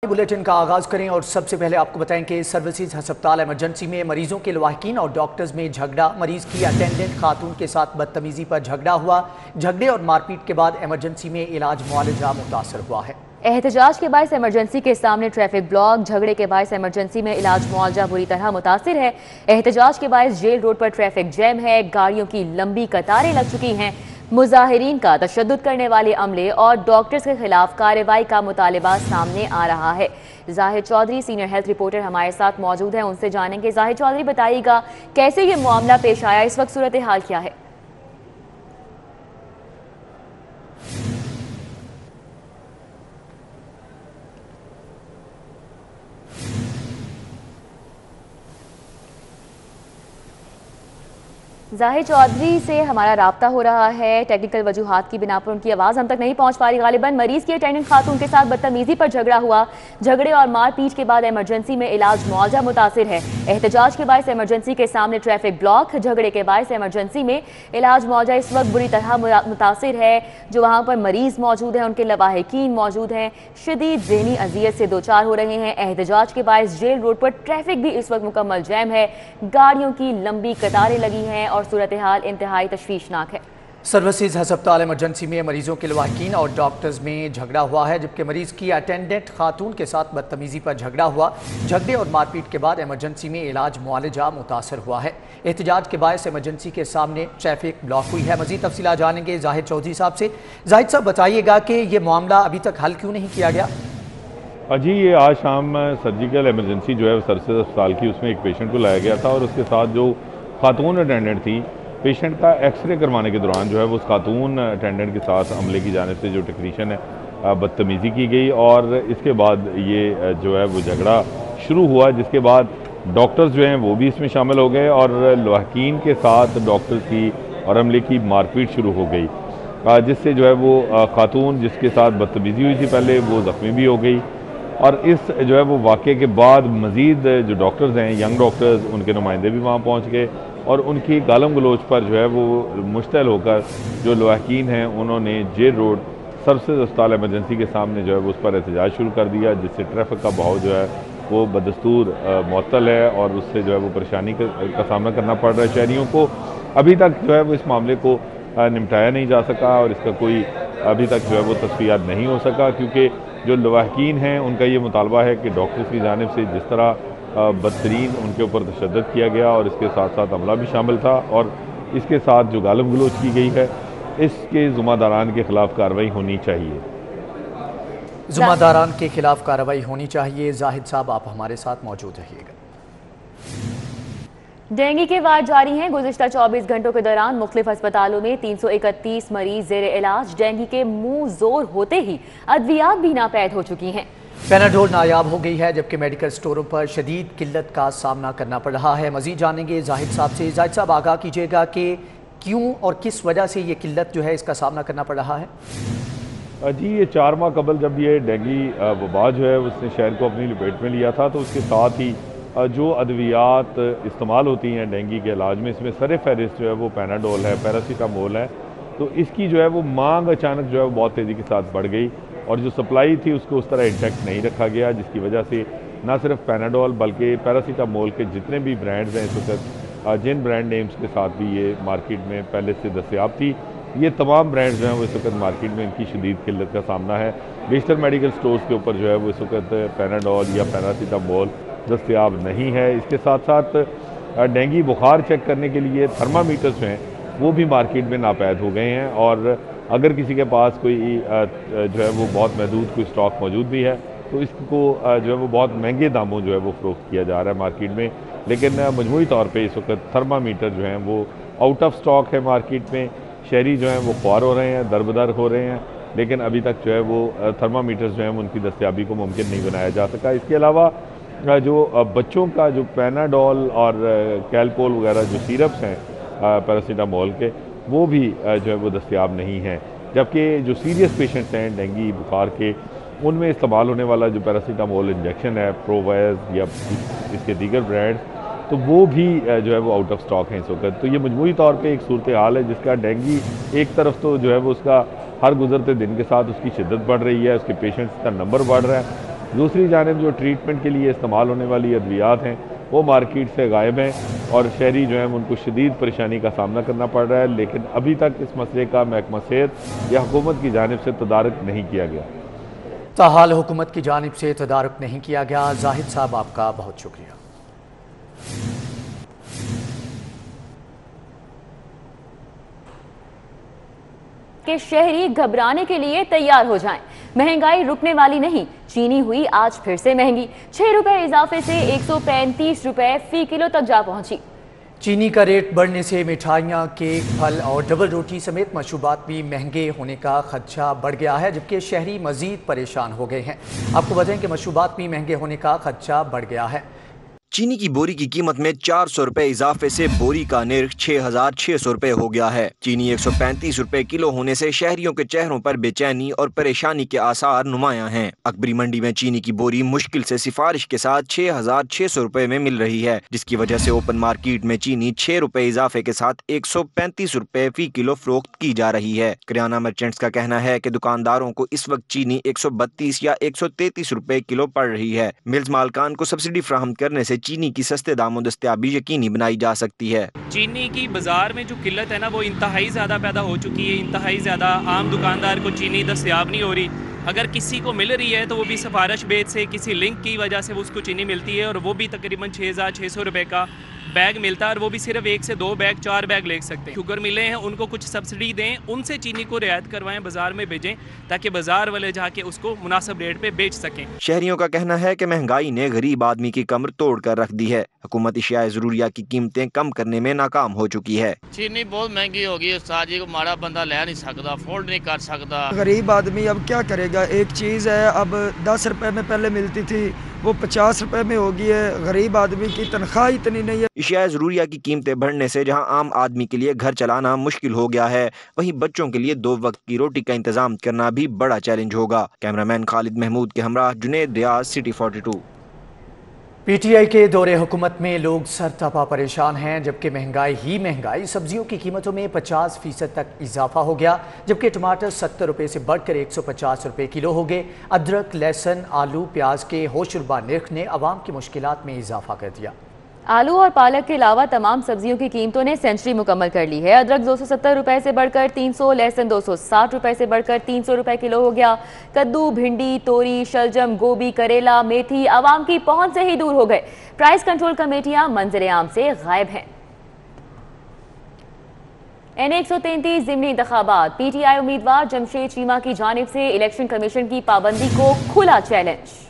Bulletin का आगाज करें और सबसे पहले आपको बताएं कि सर्विसेज अस्पताल इमरजेंसी में मरीजों के लवाहिकीन और डॉक्टर्स में झगड़ा। मरीज की अटेंडेंट खातून के साथ बदतमीजी पर झगड़ा हुआ। झगड़े और मारपीट के बाद इमरजेंसी में इलाज मुआवजा मुतासर हुआ है। एहतजाज के बायस इमरजेंसी के सामने ट्रैफिक ब्लॉक। झगड़े के बायस इमरजेंसी में इलाज मुआवजा बुरी तरह मुतासिर है। एहतजाज के बायस जेल रोड पर ट्रैफिक जैम है। गाड़ियों की लंबी कतारें लग चुकी हैं। मुजाहिरीन का तशद्दुद करने वाले अमले और डॉक्टर्स के खिलाफ कार्रवाई का मुतालबा सामने आ रहा है। Zahid Chaudhary senior health reporter हमारे साथ मौजूद हैं, उनसे जानेंगे। जाहिद चौधरी, बताइएगा कैसे ये मामला पेश आया, इस वक्त सूरत हाल क्या है? जाहिद चौधरी से हमारा राब्ता हो रहा है। टेक्निकल वजूहात की बिना पर उनकी आवाज़ हम तक नहीं पहुंच पा रही। गालिबन मरीज की अटेंडेंट खातून के साथ बदतमीजी पर झगड़ा हुआ। झगड़े और मारपीट के बाद इमरजेंसी में इलाज मुआवजा मुतासिर है। एहतजाज के बायस इमरजेंसी के सामने ट्रैफिक ब्लॉक। झगड़े के बायस इमरजेंसी में इलाज मुआवजा इस वक्त बुरी तरह मुतासिर है। जो वहाँ पर मरीज मौजूद हैं, उनके लवाहिकीन मौजूद हैं, शदीद ज़हनी अजियत से दो चार हो रहे हैं। एहतजाज के बायस जेल रोड पर ट्रैफिक भी इस वक्त मुकम्मल जैम है। गाड़ियों की लंबी कतारें लगी हैं और सूरत हाल इंतहाई तशवीशनाक है। सर्विसेज अस्पताल इमरजेंसी में मरीजों के लवाहिकीन और डॉक्टर्स में झगड़ा हुआ है, जबकि मरीज की अटेंडेंट खातून के साथ बदतमीजी पर झगड़ा हुआ। झगड़े और मारपीट के बाद इमरजेंसी में इलाज मुआवजा मुतासर हुआ है। एहतजाज के बायस इमरजेंसी के सामने ट्रैफिक ब्लॉक हुई है। मजीद तफसीलात जानेंगे जाहिद चौधरी साहब से। जाहिद साहब, बताइएगा कि ये मामला अभी तक हल क्यों नहीं किया गया? जी, ये आज शाम सर्जिकल इमरजेंसी जो है सर्विसेज अस्पताल की, उसमें एक पेशेंट को लाया गया था और उसके साथ जो खातून अटेंडेंट थी, पेशेंट का एक्सरे करवाने के दौरान जो है वो उस खातून अटेंडेंट के साथ अमले की जानिब से जो टेक्नीशियन है बदतमीज़ी की गई और इसके बाद ये जो है वो झगड़ा शुरू हुआ, जिसके बाद डॉक्टर्स जो हैं वो भी इसमें शामिल हो गए और लवाहिकीन के साथ डॉक्टर्स की और अमले की मारपीट शुरू हो गई, जिससे जो है वो खातून जिसके साथ बदतमीज़ी हुई थी पहले, वो ज़ख्मी भी हो गई। और इस जो है वो वाक़े के बाद मज़ीद जो डॉक्टर्स हैं, यंग डॉक्टर्स, उनके नुमाइंदे भी वहाँ पहुँच गए और उनकी गालम गलोच पर जो है वो मुश्तल होकर जो लवाहिकीन हैं उन्होंने जेल रोड सर्विसेज अस्पताल इमरजेंसी के सामने जो है वो उस पर एहतजाज शुरू कर दिया, जिससे ट्रैफिक का बहाव जो है वो बदस्तूर मुअत्तल है और उससे जो है वो परेशानी का सामना करना पड़ रहा है शहरियों को। अभी तक जो है वो इस मामले को निपटाया नहीं जा सका और इसका कोई अभी तक जो है वो तस्फियात नहीं हो सका, क्योंकि जो लवाहिकीन हैं उनका ये मुतालबा है कि डॉक्टर्स की जानिब से जिस तरह बदतरीन उनके ऊपर तशद्दुद किया गया और इसके साथ साथ अमला भी शामिल था और इसके साथ जो गालम गलोच की गई है, इसके ज़िम्मेदारान के खिलाफ कार्रवाई होनी चाहिए। ज़िम्मेदारान के खिलाफ कार्रवाई होनी चाहिए। जाहिद साहब, आप हमारे साथ मौजूद रहिएगा। डेंगू के वार जारी हैं। गुज़िश्ता 24 घंटों के दौरान मुख्तलिफ अस्पतालों में 331 मरीज ज़ेर इलाज। डेंगू के मुंह जोर होते ही अद्वियात भी नापैद हो चुकी हैं। पैनाडोल नायाब हो गई है, जबकि मेडिकल स्टोरों पर शदीद किल्लत का सामना करना पड़ रहा है। मजीद जानेंगे जाहिद साहब से। जाहिद साहब, आगाह कीजिएगा कि क्यों और किस वजह से ये किल्लत जो है इसका सामना करना पड़ रहा है? जी, ये 4 माह कबल जब ये डेंगू वबा जो है उसने शहर को अपनी लपेट में लिया था, तो उसके साथ ही जो अद्वियात इस्तेमाल होती हैं डेंगू के इलाज में, इसमें सर फहरिस्त जो है वो पैनाडोल है, पैरासीटामोल है। तो इसकी जो है वो मांग अचानक जो है वो बहुत तेज़ी के साथ बढ़ गई और जो सप्लाई थी उसको उस तरह इंटैक्ट नहीं रखा गया, जिसकी वजह से ना सिर्फ पैनाडोल बल्कि पैरासीटामोल के जितने भी ब्रांड्स हैं इस वक्त, जिन ब्रांड नेम्स के साथ भी ये मार्केट में पहले से दस्तयाब थी, ये तमाम ब्रांड्स जो हैं वो इस वक्त मार्केट में इनकी शदीद किल्लत का सामना है। बेशतर मेडिकल स्टोर्स के ऊपर जो है वो इस वक्त पैनाडोल या पैरासीटामोल दस्तयाब नहीं है। इसके साथ साथ डेंगू बुखार चेक करने के लिए थर्मामीटर्स हैं वो भी मार्केट में नापैद हो गए हैं और अगर किसी के पास कोई जो है वो बहुत महदूद कोई स्टॉक मौजूद भी है तो इसको जो है वो बहुत महंगे दामों जो है वो फ़रोख्त किया जा रहा है मार्केट में। लेकिन मजमूई तौर पे इस वक्त थर्मामीटर जो हैं वो आउट ऑफ स्टॉक है मार्केट में। शहरी जो हैं वो ख्वार हो रहे हैं, दरबदर हो रहे हैं, लेकिन अभी तक जो है वो थर्मामीटर्स जो हैं उनकी दस्तयाबी को मुमकिन नहीं बनाया जा सका। इसके अलावा जो बच्चों का जो पैनाडोल और कैलपोल वगैरह जो सिरप्स हैं पैरासीटामोल के, वो भी जो है वो दस्तयाब नहीं हैं, जबकि जो सीरियस पेशेंट्स हैं डेंगू बुखार के, उनमें इस्तेमाल होने वाला जो पैरासीटामोल इंजेक्शन है, प्रोवाइज या इसके दीगर ब्रांड्स, तो वो भी जो है वो आउट ऑफ स्टॉक हैं इस वक्त। तो ये मजमूई तौर पे एक सूरत हाल है जिसका डेंगू एक तरफ तो जो है वो उसका हर गुजरते दिन के साथ उसकी शिद्दत बढ़ रही है, उसके पेशेंट्स का नंबर बढ़ रहा है, दूसरी जानिब जो ट्रीटमेंट के लिए इस्तेमाल होने वाली अद्वियात हैं वो मार्केट से गायब हैं और शहरी जो हैं उनको शदीद परेशानी का सामना करना पड़ रहा है, लेकिन अभी तक इस मसले का महकमा सेहत या हुकूमत की जानिब से तदारुक नहीं किया गया। ताहाल हुकूमत की जानिब से तदारुक नहीं किया गया। जाहिद साहब, आपका बहुत शुक्रिया। कि शहरी घबराने के लिए तैयार हो जाएं। महंगाई रुकने वाली नहीं, चीनी हुई आज फिर से महंगी। 6 रुपए इजाफे से 135 रुपए फी किलो तक जा पहुंची। चीनी का रेट बढ़ने से मिठाइयाँ, केक, फल और डबल रोटी समेत मशरूबात भी महंगे होने का खदशा बढ़ गया है, जबकि शहरी मजीद परेशान हो गए हैं। आपको बताएं कि मशरूबात भी महंगे होने का खदशा बढ़ गया है। चीनी की बोरी की कीमत में 400 रुपए इजाफे से बोरी का निर्ख 6,600 रुपए हो गया है। चीनी 135 रुपए किलो होने से शहरियों के चेहरों पर बेचैनी और परेशानी के आसार नुमायां हैं। अकबरी मंडी में चीनी की बोरी मुश्किल से सिफारिश के साथ 6,600 रुपए में मिल रही है, जिसकी वजह से ओपन मार्केट में चीनी 6 रुपए इजाफे के साथ 135 रुपए फी किलो फरोख्त की जा रही है। किराना मर्चेंट्स का कहना है कि दुकानदारों को इस वक्त चीनी 132 या 133 रुपए किलो पड़ रही है। मिल्स मालकान को सब्सिडी फ्राहम करने से चीनी की सस्ते दामों दस्तयाबी यकीनी बनाई जा सकती है। चीनी की बाजार में जो किल्लत है ना, वो इंतहाई ज़्यादा पैदा हो चुकी है। इंतहाई ज़्यादा आम दुकानदार को चीनी दस्तयाब नहीं हो रही। अगर किसी को मिल रही है तो वो भी सिफारिश बेच से, किसी लिंक की वजह से वो उसको चीनी मिलती है, और वो भी तकरीबन 6,600 रुपये का बैग मिलता है, और वो भी सिर्फ 1 से 2 बैग 4 बैग ले सकते हैं। शुगर मिले हैं उनको कुछ सब्सिडी दें, उनसे चीनी को रियायत करवाएं, बाजार में भेजें, ताकि बाजार वाले जाके उसको मुनासिब रेट पे बेच सकें। शहरियों का कहना है कि महंगाई ने गरीब आदमी की कमर तोड़ कर रख दी है। हुकूमत अशियाए ज़रूरिया की कीमतें कम करने में नाकाम हो चुकी है। चीनी बहुत महंगी होगी, उस्ताद जी को माड़ा बंदा ले नहीं सकता, अफोर्ड नहीं कर सकता। गरीब आदमी अब क्या करेगा। एक चीज़ है अब 10 रुपए में पहले मिलती थी, वो 50 रुपए में हो गई है। गरीब आदमी की तनख्वाह इतनी नहीं है। अशियाए ज़रूरिया की कीमतें बढ़ने से जहां आम आदमी के लिए घर चलाना मुश्किल हो गया है, वहीं बच्चों के लिए 2 वक्त की रोटी का इंतजाम करना भी बड़ा चैलेंज होगा। कैमरामैन खालिद महमूद के हमरा जुनेद रियाज, सिटी 42। पीटीआई के दौरे हुकूमत में लोग सरतपा परेशान हैं, जबकि महंगाई ही महंगाई। सब्जियों की कीमतों में 50% तक इजाफा हो गया, जबकि टमाटर 70 रुपये से बढ़कर 150 रुपये किलो हो गए। अदरक, लहसुन, आलू, प्याज के होशरुबा निर्ख ने अवाम की मुश्किलात में इजाफा कर दिया। आलू और पालक के अलावा तमाम सब्जियों की कीमतों ने सेंचुरी मुकम्मल कर ली है। अदरक 270 रुपए से बढ़कर 300, लहसुन 260 रुपए से बढ़कर 300 रुपए किलो हो गया। कद्दू, भिंडी, तोरी, शलजम, गोभी, करेला, मेथी आवाम की पहुंच से ही दूर हो गए। प्राइस कंट्रोल कमेटियां मंजर आम से गायब हैं। NA 133 ज़िमनी इंतखाबात, PTI उम्मीदवार जमशेद चीमा की जानिब से इलेक्शन कमीशन की पाबंदी को खुला चैलेंज।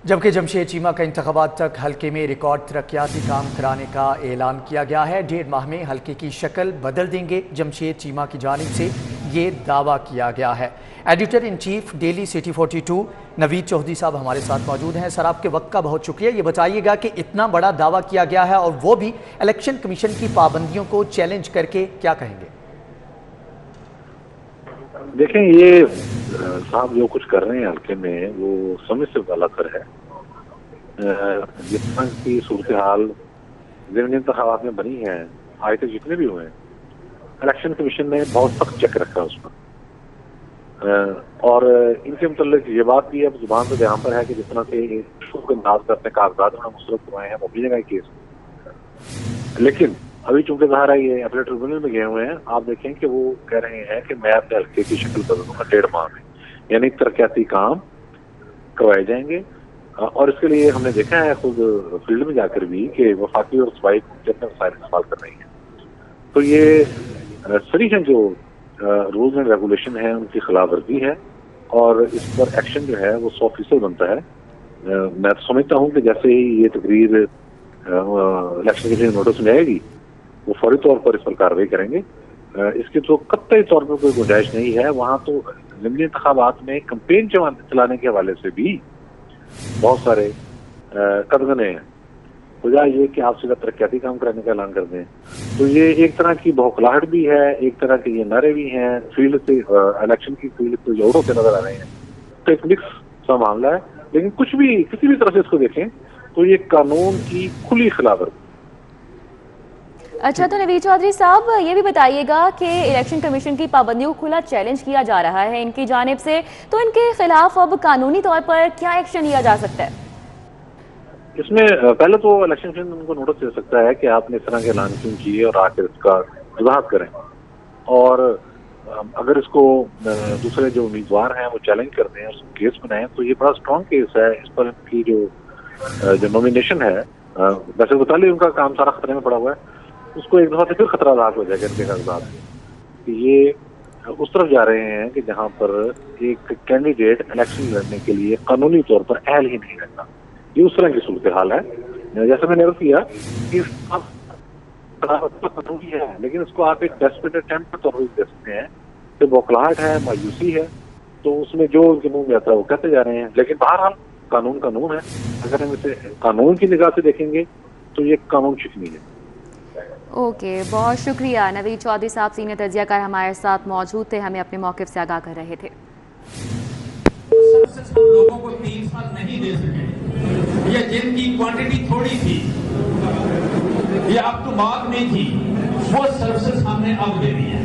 जबकि जमशेद चीमा का इंतखाबात तक हल्के में रिकॉर्ड तरक्याती काम कराने का ऐलान किया गया है। 1.5 माह में हल्के की शक्ल बदल देंगे, जमशेद चीमा की जानिब से ये दावा किया गया है। Editor in chief daily city 42 Naveed Chaudhary साहब हमारे साथ मौजूद हैं। सर, आपके वक्त का बहुत शुक्रिया। ये बताइएगा कि इतना बड़ा दावा किया गया है और वो भी इलेक्शन कमीशन की पाबंदियों को चैलेंज करके, क्या कहेंगे? देखें, ये साहब जो कुछ कर रहे हैं हल्के में वो समय से गलत है। जिस तरह की सूरत हाल ज़िमनी इंतखाबात में बनी है, आज तक जितने भी हुए हैं, इलेक्शन कमीशन ने बहुत सख्त चेक रखा है उसमें। और इनके मतलब ये बात भी अब जुबान पे ध्यान पर है कि जिस तरह से शुल्क अंदाज पर अपने कागजात उन्होंने मुस्तरद करवाए हैं, वो अपनी जगह केस। लेकिन अभी चूंकि ज़ाहिर है ये अपने ट्रिब्यूनल में गए हुए हैं, आप देखें कि वो कह रहे हैं कि मैं अपने हल्के की शक्ल बदल दूंगा 1.5 माह में, यानी तरक्याती काम करवाए जाएंगे। और इसके लिए हमने देखा है खुद फील्ड में जाकर भी कि वफाकी और सूबाई अपने वसाइल इस्तेमाल कर रही हैं। तो ये सरीहन जो रूल्स एंड रेगुलेशन है उनकी खिलाफ वर्जी है, और इस पर एक्शन जो है वो 100% बनता है। मैं तो समझता हूँ कि जैसे ही ये तकरीर इलेक्शन के लिए नोटिस में आएगी, वो फौरी तौर पर इस पर कार्रवाई करेंगे। इसके तो कतई तौर पर कोई गुंजाइश नहीं है। वहाँ तो ज़िमनी इंतखाबात में कैंपेन चलाने के हवाले से भी बहुत सारे कदगने हैं, बजाय ये कि आप सीधा तरक्याती काम कराने का ऐलान कर दें। तो ये एक तरह की बौखलाहट भी है, एक तरह के ये नारे भी हैं। फील्ड से इलेक्शन की फील्ड से जोड़ों से नजर आ रहे हैं। तो एक मिक्स सा मामला है, लेकिन कुछ भी किसी भी तरह से इसको देखें तो ये कानून की खुली खिलाफवर्जी। अच्छा, तो नवीद चौधरी साहब ये भी बताइएगा कि इलेक्शन कमीशन की पाबंदियों को खुला चैलेंज किया जा रहा है इनकी जानिब से, तो इनके खिलाफ अब कानूनी तौर पर क्या एक्शन लिया जा सकता है? इसमें पहले तो इलेक्शन कमीशन उनको नोटिस दे सकता है कि आपने इस तरह के ऐलान क्यों किए और आकर इसका वजाहत करें, और अगर इसको दूसरे जो उम्मीदवार हैं वो चैलेंज करते हैं, उसको केस बनाएं, तो ये बड़ा स्ट्रॉन्ग केस है। इस पर इनकी जो नॉमिनेशन है, वैसे बता लिया उनका काम सारा खतरे में पड़ा हुआ है, उसको एक दफा से फिर खतरा लाख हो जाएगा इनके कागजात कि ये उस तरफ जा रहे हैं कि जहां पर एक कैंडिडेट इलेक्शन लड़ने के लिए कानूनी तौर पर अहल ही नहीं रहता। ये उस तरह की सूरत हाल है। जैसे मैंने अर्ज किया कि कानूनी है, लेकिन उसको आप एक डेस्परेट अटेम्प्ट के तौर पर दे सकते हैं कि बौखलाहट है, मायूसी है, तो उसमें जो उनके मुंह में आता है वो कहते जा रहे हैं। लेकिन बहरहाल कानून कानून है। अगर हम इसे कानून की निगाह से देखेंगे तो ये कानून शिकनी है। ओके, बहुत शुक्रिया नवीद चौधरी साहब, सीनियर तजियाकार हमारे साथ मौजूद थे, हमें अपने मौक़िफ़ से आगाह कर रहे थे। हम लोगों को 3 साल नहीं दे सके, या जिनकी क्वांटिटी थोड़ी थी या अब तो मांग नहीं थी, वो सर्विसेज हमने अब दे दी है।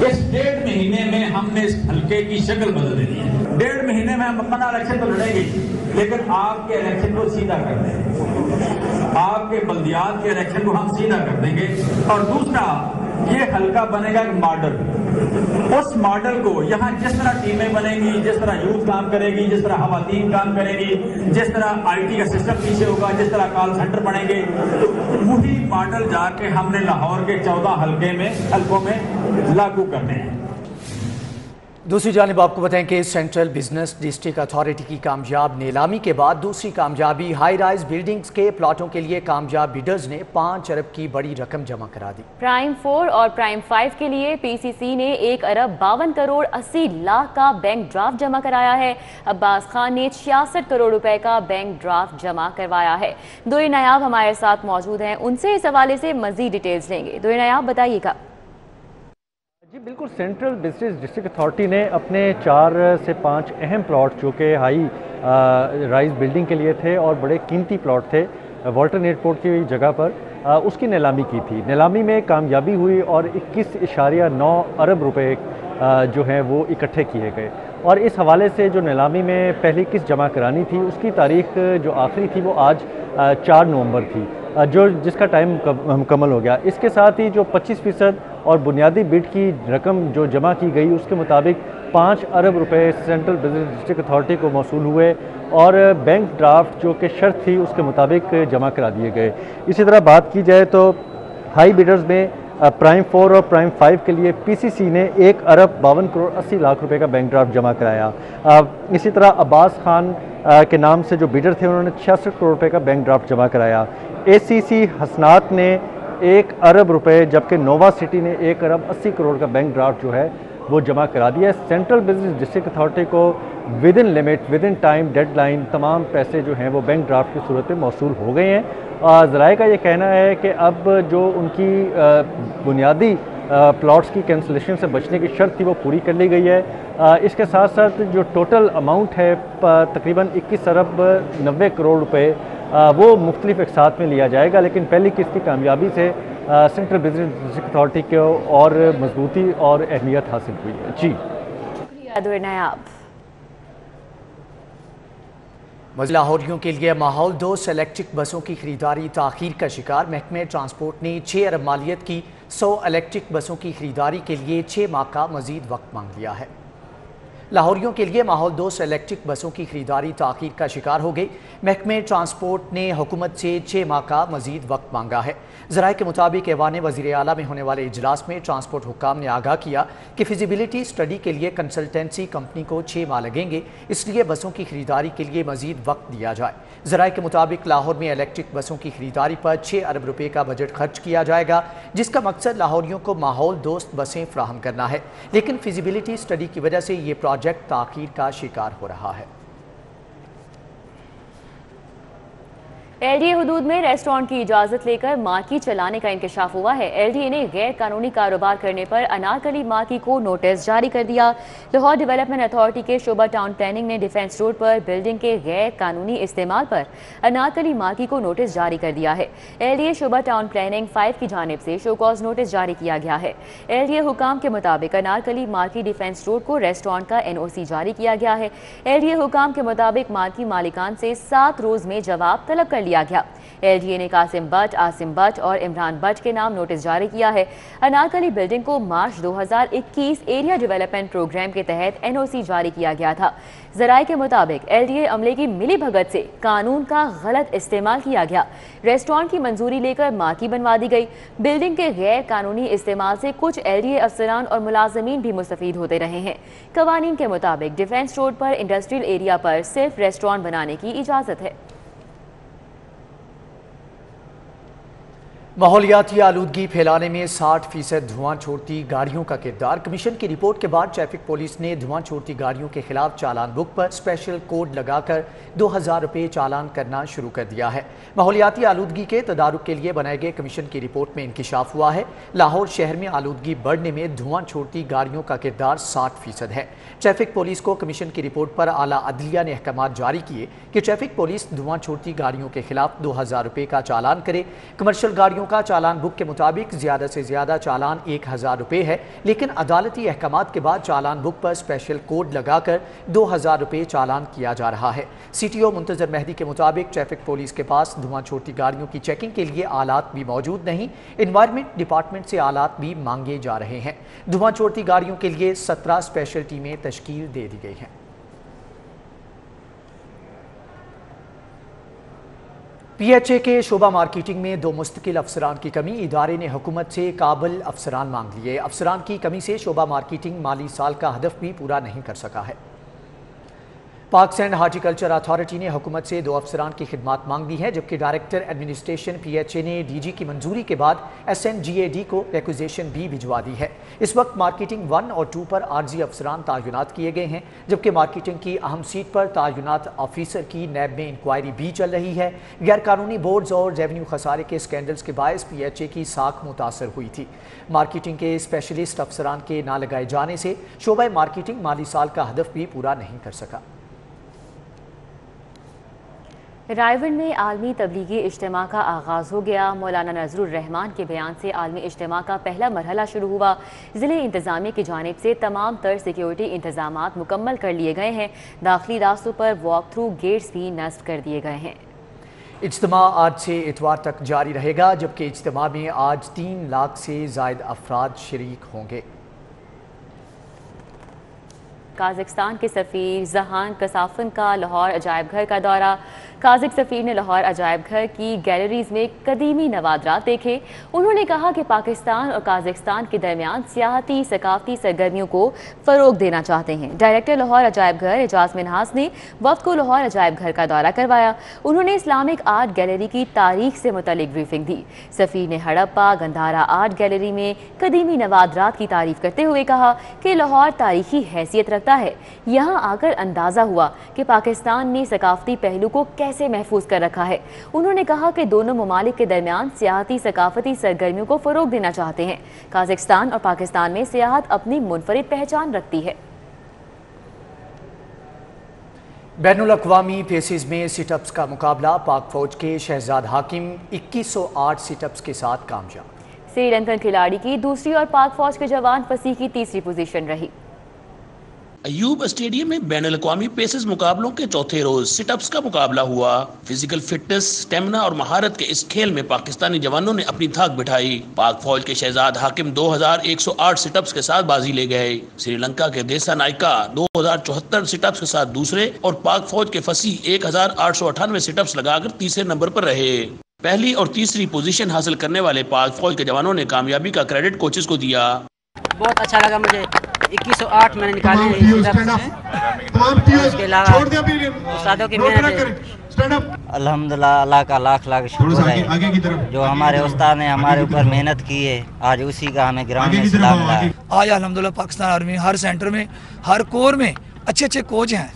इस 1.5 महीने में हमने इस हल्के की शक्ल बदल दी है। 1.5 महीने में हम अपना इलेक्शन तो लड़ेंगे, लेकिन आपके इलेक्शन को सीधा कर देंगे, आपके बल्दियात के इलेक्शन को हम सीधा कर देंगे। और दूसरा, ये हल्का बनेगा एक मॉडल। उस मॉडल को यहाँ जिस तरह टीमें बनेंगी, जिस तरह यूथ काम करेगी, जिस तरह खवातीन काम करेगी, जिस तरह IT का सिस्टम पीछे होगा, जिस तरह कॉल सेंटर बनेंगे, वही मॉडल जाके हमने लाहौर के 14 हल्कों में लागू करने हैं। दूसरी जानिब आपको बताएं कि सेंट्रल बिजनेस डिस्ट्रिक्ट अथॉरिटी की कामयाब नीलामी के बाद दूसरी कामयाबी, हाई राइज बिल्डिंग्स के प्लॉटों के लिए कामयाब बिडर्स ने 5 अरब की बड़ी रकम जमा करा दी। प्राइम 4 और प्राइम 5 के लिए PCC ने 1 अरब 52 करोड़ 80 लाख का बैंक ड्राफ्ट जमा कराया है। अब्बास खान ने 66 करोड़ रुपए का बैंक ड्राफ्ट जमा करवाया है। दुई नायाब हमारे साथ मौजूद हैं, उनसे इस हवाले से मजीद डिटेल्स लेंगे। दुई नायाब, बताइएगा। जी बिल्कुल, सेंट्रल बिजनेस डिस्ट्रिक्ट अथॉरिटी ने अपने 4 से 5 अहम प्लॉट जो कि हाई राइज बिल्डिंग के लिए थे और बड़े कीमती प्लॉट थे वाल्टन एयरपोर्ट की जगह पर, उसकी नीलामी की थी। नीलामी में कामयाबी हुई और 21.9 अरब रुपए जो हैं वो इकट्ठे किए गए। और इस हवाले से जो नीलामी में पहली किस्त जमा करानी थी, उसकी तारीख जो आखिरी थी वो आज 4 नवंबर थी, जिसका टाइम मुकम्मल हो गया। इसके साथ ही जो 25% और बुनियादी बिड की रकम जो जमा की गई, उसके मुताबिक 5 अरब रुपए सेंट्रल बिजनेस डिस्ट्रिक्ट अथॉरिटी को मौसूल हुए और बैंक ड्राफ्ट जो कि शर्त थी उसके मुताबिक जमा करा दिए गए। इसी तरह बात की जाए तो हाई बिडर्स में प्राइम 4 और प्राइम 5 के लिए PCC ने 1 अरब 52 करोड़ 80 लाख रुपए का बैंक ड्राफ्ट जमा कराया। इसी तरह अब्बास खान के नाम से जो बिडर थे उन्होंने 66 करोड़ रुपए का बैंक ड्राफ्ट जमा कराया। ACC हसनात ने 1 अरब रुपए, जबकि नोवा सिटी ने 1 अरब 80 करोड़ का बैंक ड्राफ्ट जो है वो जमा करा दिया। सेंट्रल बिजनेस डिस्ट्रिक्ट अथॉरिटी को with in limit, with in time deadline तमाम पैसे जो हैं वो बैंक ड्राफ्ट की सूरत में मौसूल हो गए हैं। ज़राए का ये कहना है कि अब जो उनकी बुनियादी प्लॉट्स की कैंसिलेशन से बचने की शर्त थी वो पूरी कर ली गई है। इसके साथ साथ जो टोटल अमाउंट है तकरीबन 21 अरब 90 करोड़ रुपए वो मुख्तलिफ एक साथ में लिया जाएगा। लेकिन पहली किस्त की कामयाबी से सेंट्रल बिजनेस डिस्ट्रिक्ट अथॉरिटी को और मजबूती और अहमियत हासिल हुई है। जी शुक्रिया नायाब। लाहौरियों के लिए माहौल दोस्त इलेक्ट्रिक बसों की खरीदारी ताखीर का शिकार। महकमे ट्रांसपोर्ट ने 6 अरब मालियत की 100 इलेक्ट्रिक बसों की खरीदारी के लिए 6 माह का मजीद वक्त मांग लिया है। लाहौरियों के लिए माहौल दोस्त इलेक्ट्रिक बसों की खरीदारी ताखीर का शिकार हो गई। महकमे ट्रांसपोर्ट ने हुकूमत से 6 माह का मजीद वक्त मांगा है। ज़राए के मुताबिक ऐवान वज़ीर आला में होने वाले इजलास में ट्रांसपोर्ट हुक्काम ने आगाह किया कि फिजिबिलिटी स्टडी के लिए कंसल्टेंसी कंपनी को 6 माह लगेंगे, इसलिए बसों की खरीदारी के लिए मजीद वक्त दिया जाए। ज़राए के मुताबिक लाहौर में इलेक्ट्रिक बसों की खरीदारी पर 6 अरब रुपये का बजट खर्च किया जाएगा, जिसका मकसद लाहौरियों को माहौल दोस्त बसें फ्राहम करना है। लेकिन फिजिबिलिटी स्टडी की वजह से ये प्रोजेक्ट ताखीर का शिकार हो रहा है। एलडीए हुदूद में रेस्टोरेंट की इजाजत लेकर मार्की चलाने का इंकशाफ हुआ है। एलडीए ने गैर कानूनी कारोबार करने पर अनारकली मार्की को नोटिस जारी कर दिया। लाहौर डेवलपमेंट अथॉरिटी के शोबा टाउन प्लानिंग ने डिफेंस रोड पर बिल्डिंग के गैर कानूनी इस्तेमाल पर अनारकली मार्की को नोटिस जारी कर दिया है। एलडीए शोबा टाउन प्लानिंग 5 की जानिब से शोकॉज नोटिस जारी किया गया है। एलडीए हुकाम के मुताबिक अनारकली मार्की डिफेंस रोड को रेस्टोरेंट का एनओसी जारी किया गया है। एलडीए हुकाम के मुताबिक मार्की मालिकान से 7 रोज में जवाब तलब कर लिया गया। एलडीए ने कासिम भट्ट, आसिम भट्ट और इमरान भट्ट के नाम नोटिस जारी किया है। अनारकली बिल्डिंग को मार्च 2021 एरिया डेवलपमेंट प्रोग्राम के तहत एनओसी जारी किया गया था। जराये के मुताबिक एलडीए अमले की मिली भगत से कानून का गलत इस्तेमाल किया गया। रेस्टोरेंट की मंजूरी लेकर मार्की बनवा दी गई। बिल्डिंग के गैर कानूनी इस्तेमाल से कुछ एलडीए अफसरान और मुलाजमीन भी मुस्तफीद होते रहे हैं। कवानीन के मुताबिक डिफेंस रोड पर इंडस्ट्रियल एरिया पर सिर्फ रेस्टोरेंट बनाने की इजाजत है। माहौलियाती आलूदगी फैलाने में 60% धुआं छोड़ती गाड़ियों का किरदार। कमीशन की रिपोर्ट के बाद ट्रैफिक पुलिस ने धुआं छोड़ती गाड़ियों के खिलाफ चालान बुक पर स्पेशल कोड लगाकर 2000 रुपये चालान करना शुरू कर दिया है। माहौलियाती आलूदगी के तदारुक के लिए बनाए गए कमीशन की रिपोर्ट में इंकिशाफ हुआ है। लाहौर शहर में आलूदगी बढ़ने में धुआं छोड़ती गाड़ियों का किरदार 60% है। ट्रैफिक पुलिस को कमीशन की रिपोर्ट पर आला अदलिया ने अहकाम जारी किए कि ट्रैफिक पुलिस धुआं छोड़ती गाड़ियों के खिलाफ 2000 रुपये का चालान करे। कमर्शियल गाड़ियों का चालान बुक के मुताबिक ज्यादा से ज्यादा चालान 1000 रुपये है, लेकिन अदालती अहकामात के बाद चालान बुक पर स्पेशल कोड लगाकर 2000 रुपये चालान किया जा रहा है। सीटीओ मुंतजर मेहदी के मुताबिक ट्रैफिक पुलिस के पास धुआं छोड़ती गाड़ियों की चेकिंग के लिए आलात भी मौजूद नहीं। एनवायरमेंट डिपार्टमेंट से आलात भी मांगे जा रहे हैं। धुआं छोड़ती गाड़ियों के लिए 17 स्पेशल टीमें तश्कील दे दी गई हैं। पीएचए के शोबा मार्केटिंग में 2 मुस्तकिल अफसरान की कमी। इदारे ने हुकूमत से काबिल अफसरान मांग लिए। अफसरान की कमी से शोबा मार्केटिंग माली साल का हदफ भी पूरा नहीं कर सका है। पाक सैंड हार्टिकल्चर अथॉरिटी ने हुकूमत से 2 अफसरान की खिदमात मांग दी है, जबकि डायरेक्टर एडमिनिस्ट्रेशन पीएचए ने डीजी की मंजूरी के बाद एसएनजीएडी को रिक्वेजिशन भी भिजवा दी है। इस वक्त मार्केटिंग 1 और 2 पर आर्जी अफसरान तैनात किए गए हैं, जबकि मार्केटिंग की अहम सीट पर तैनात ऑफिसर की नैब में इंक्वायरी भी चल रही है। गैर कानूनी बोर्ड्स और रेवेन्यू खसारे के स्कैंडल्स के बायस पीएचए की साख मुतासर हुई थी। मार्केटिंग के स्पेशलिस्ट अफसरान के ना लगाए जाने से शोबा मार्केटिंग माली साल का हदफ भी पूरा नहीं कर सका। रायवंड में आलमी तबलीगी इज्तिमा का आगाज़ हो गया। मौलाना नजरुर रहमान के बयान से आलमी इज्तिमा का पहला मरहला शुरू हुआ। ज़िले इंतज़ामिया की जानिब से तमाम तर सिक्योरिटी इंतजामात मुकम्मल कर लिए गए हैं। दाखिली रास्तों पर वॉक थ्रू गेट्स भी नस्ब कर दिए गए हैं। इज्तिमा आज से इतवार तक जारी रहेगा, जबकि इज्तिमा में आज 3 लाख से ज़ायद अफराद शरीक होंगे। काज़िस्तान के सफ़ीर जहान कसाफन का लाहौर अजायब घर का दौरा। काज़िक सफ़ीर ने लाहौर अजायब घर की गैलरीज में कदीमी नवादरात देखे। उन्होंने कहा कि पाकिस्तान और काज़िस्तान के दरमियान सियाहती सकाफती सरगर्मियों को फ़रोग देना चाहते हैं। डायरेक्टर लाहौर अजायब घर एजाज मिनहास ने वफ़द को लाहौर अजायब घर का दौरा करवाया। उन्होंने इस्लामिक आर्ट गैलरी की तारीख से मुतल्लिक ब्रीफिंग दी। सफ़ीर ने हड़प्पा गंधारा आर्ट गैलरी में कदीमी नवादरात की तारीफ करते हुए कहा कि लाहौर तारीखी हैसियत रखता है। यहाँ आकर अंदाज़ा हुआ कि पाकिस्तान ने सकाफती पहलू को कैसे महफूज कर रखा है। उन्होंने कहा कि दोनों ममालिक के दरमियान सियाहती सकाफती सरगर्मियों को फ़रोग देना चाहते हैं। काज़िस्तान और पाकिस्तान में सियाहत अपनी मुनफरिद पहचान रखती है। बैनुल अक़वामी पेसेस में सिटअप्स का मुकाबला। पाक फौज के शहजाद हाकिम 2108 सिटअप्स के साथ कामयाब। श्रीलंकन खिलाड़ी की दूसरी और पाक फौज के जवान फसीह की तीसरी पोजीशन रही। अयूब स्टेडियम में बैनुल-अक़वामी पेसेस मुकाबलों के चौथे रोज सिटअप्स का मुकाबला हुआ। फिजिकल फिटनेस, स्टेमिना और महारत के इस खेल में पाकिस्तानी जवानों ने अपनी धाक बिठाई। पाक फौज के शहजाद हाकिम 2108 सिटअप्स के साथ बाजी ले गए। श्रीलंका के देसा नायका 2074 सिटअप्स के साथ दूसरे और पाक फौज के फसीह 1898 सिटअप्स लगाकर तीसरे नंबर पर रहे। पहली और तीसरी पोजीशन हासिल करने वाले पाक फौज के जवानों ने कामयाबी का क्रेडिट कोचेस को दिया। बहुत अच्छा लगा मुझे। 2108 मैंने निकाले उसके अलावा उस्तादों की मेहनत। अल्हम्दुलिल्लाह, अल्लाह का लाख लाख शुक्र है जो हमारे उस्ताद ने हमारे ऊपर मेहनत की है। आज उसी का हमें ग्राउंड में सिला मिला है। आज अल्हम्दुलिल्लाह पाकिस्तान आर्मी हर सेंटर में हर कोर में अच्छे अच्छे कोच हैं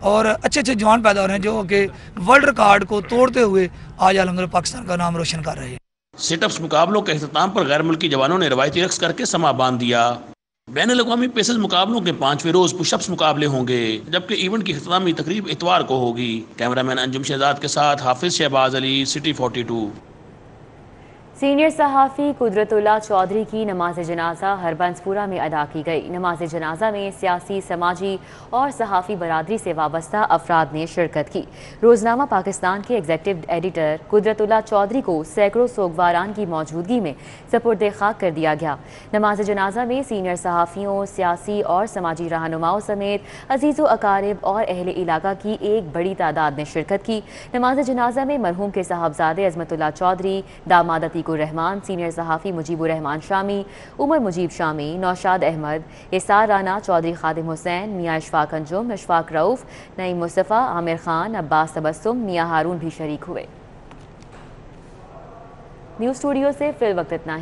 और अच्छे अच्छे जवान पैदा हो रहे हैं जो कि वर्ल्ड रिकॉर्ड को तोड़ते हुए आज अल्हम्दुलिल्लाह पाकिस्तान का नाम रोशन कर रहे हैं। सिटअप्स मुकाबलों के अख्ताम पर गैर मुल्की जवानों ने रवायती रक्स करके समा बांध दिया। बैनुल-अक़वामी पेसेस मुकाबलों के 5वें रोज पुशअप्स मुकाबले होंगे, जबकि इवेंट की इख्तितामी तकरीब इतवार को होगी। कैमरामैन अंजुम शहजाद के साथ हाफिज शहबाज अली, सिटी 42। सीनियर सहाफ़ी कुदरतुल्लाह चौधरी की नमाज जनाजा हरबंसपुरा में अदा की गई। नमाज जनाजा में सियासी, समाजी और सहाफ़ी बरादरी से वाबस्ता अफराद ने शिरकत की। रोज़नामा पाकिस्तान के एग्जीक्यूटिव एडिटर कुदरतुल्लाह चौधरी को सैकड़ों सोगवारान की मौजूदगी में सपुर्द खाक कर दिया गया। नमाज जनाजा में सीनियर सहाफ़ियों, सियासी और समाजी रहनुमाओं समेत अजीज़ व अकारिब और अहले इलाका की एक बड़ी तादाद ने शिरकत की। नमाज जनाजा में मरहूम के साहबजादे अज़मतुल्लाह चौधरी, दामाद अतीकुर रहमान, सीनियर सहाफ़ी मुजीबुर रहमान शामी, उमर मुजीब शामी, नौशाद अहमद, इसार राना, चौधरी खादिम हुसैन, मियाँ इशफाक अंजुम, इशफाक रऊफ़, नईम मुस्तफ़ा, आमिर खान, अब्बास तबस्सुम, मियाँ हारून भी शरीक हुए। न्यूज़ स्टूडियो से फिल वक्त इतना ही।